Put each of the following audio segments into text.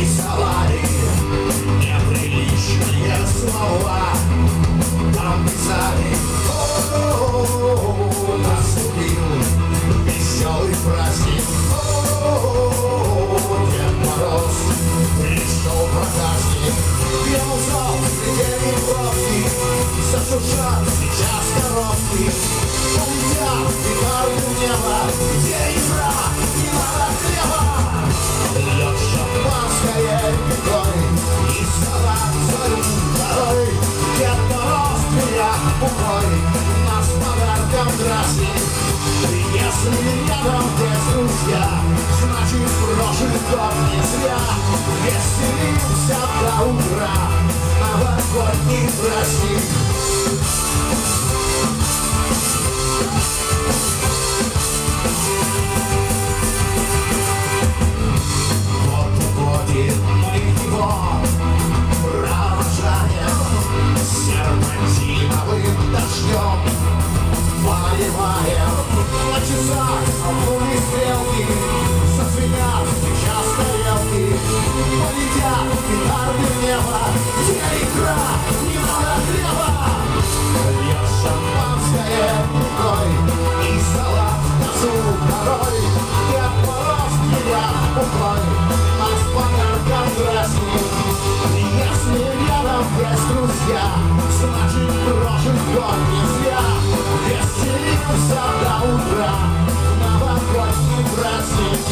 рисовали неприличные слова. Там писали: о-о-о, наступил веселый праздник. О-о-о, Дед Мороз пришел проказник. Пьяный зал среди бровки, зашуршат сейчас коробки. Полетят петарды в небо, где игра, не надо хлеба. Льет шампанское рекой, и салат зарю второй. Дед Мороз меня упой, нас подарком дразнит. Если рядом без друзья, значит прожит год не зря. Веселимся до утра, новогодний праздник. Вот уходит мы его, провожаем серпантиновым дождем. Поливаем на часах окуни стрелки, зазвенят сейчас тарелки. Полетят петарды в небо, где игра, не надо хлеба. Льет шампанское рекой, и салат на зуб порой. Дед Мороз тебя упой, нас подарком дразнит. Если рядом есть друзья, значит прожит год не зря. Веселимся до утра, новогодний праздник.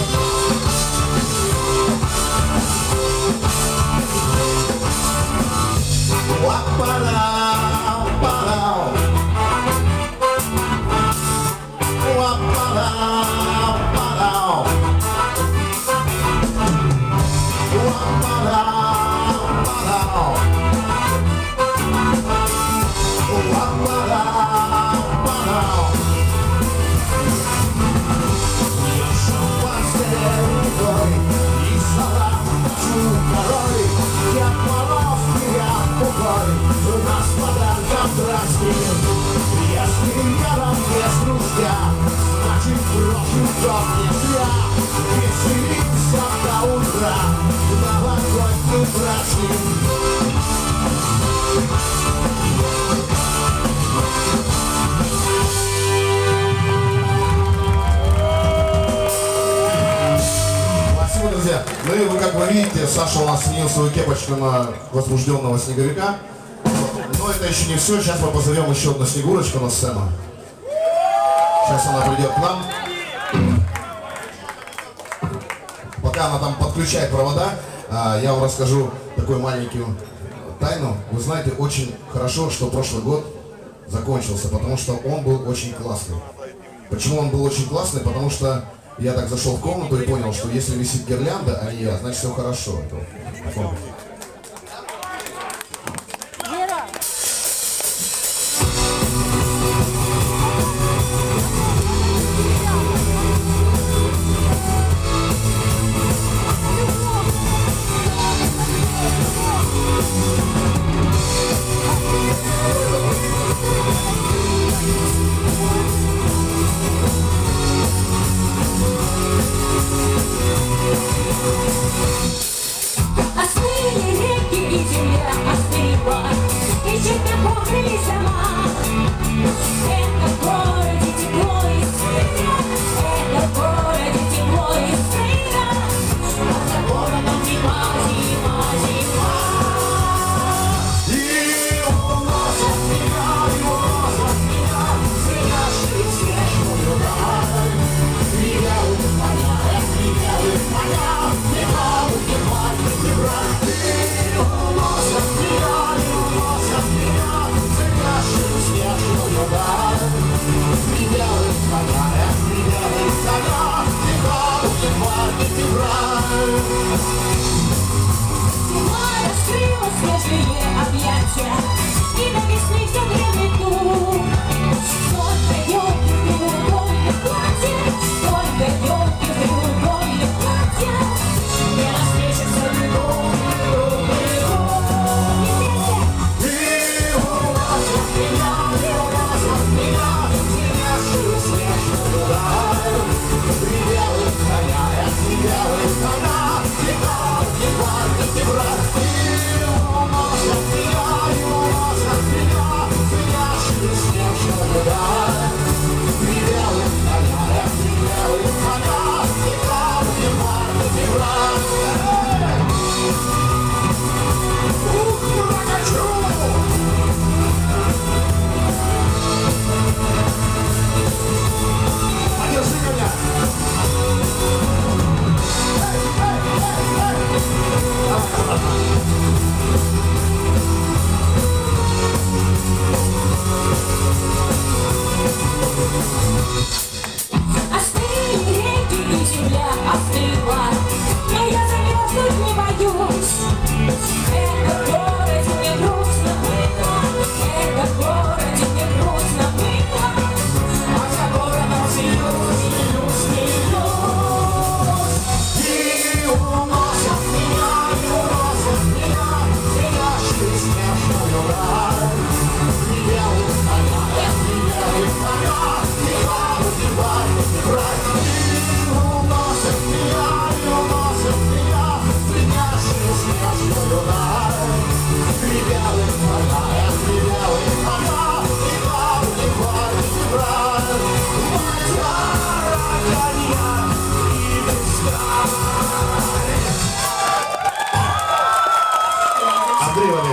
Ла-па-ла, па-ла. Ла-па-ла, па-ла. Ла-па-ла, па-ла. Ла-па-ла, па-ла. Я шампанское рукой, и салат пошел порой. Дед Мороз меня упой, нас подарком дразнит. Если рядом есть друзья, значит прожит год не зря. Веселимся до утра, новогодний праздник. Спасибо, друзья. Ну и вы, как вы видите, Саша у нас сменил свою кепочку на возбужденного Снеговика. Но это еще не все. Сейчас мы позовем еще одну Снегурочку на сцену. Сейчас она придет к нам. Пока она там подключает провода, я вам расскажу такую маленькую тайну. Вы знаете очень хорошо, что прошлый год закончился, потому что он был очень классный. Почему он был очень классный? Потому что я так зашел в комнату и понял, что если висит гирлянда, а не я, значит все хорошо. А снег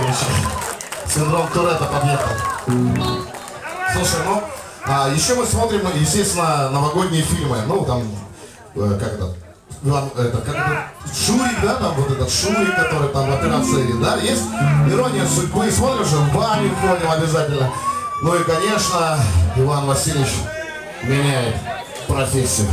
Васильевич. Синдром Туретта подъехал. Слушай, ну, еще мы смотрим, естественно, новогодние фильмы. Ну, там, как это, Шурик, да, там вот этот Шурик, который там в операции, да, есть «Ирония судьбы», смотрим же, в баню ходим обязательно. Ну и, конечно, Иван Васильевич меняет профессию.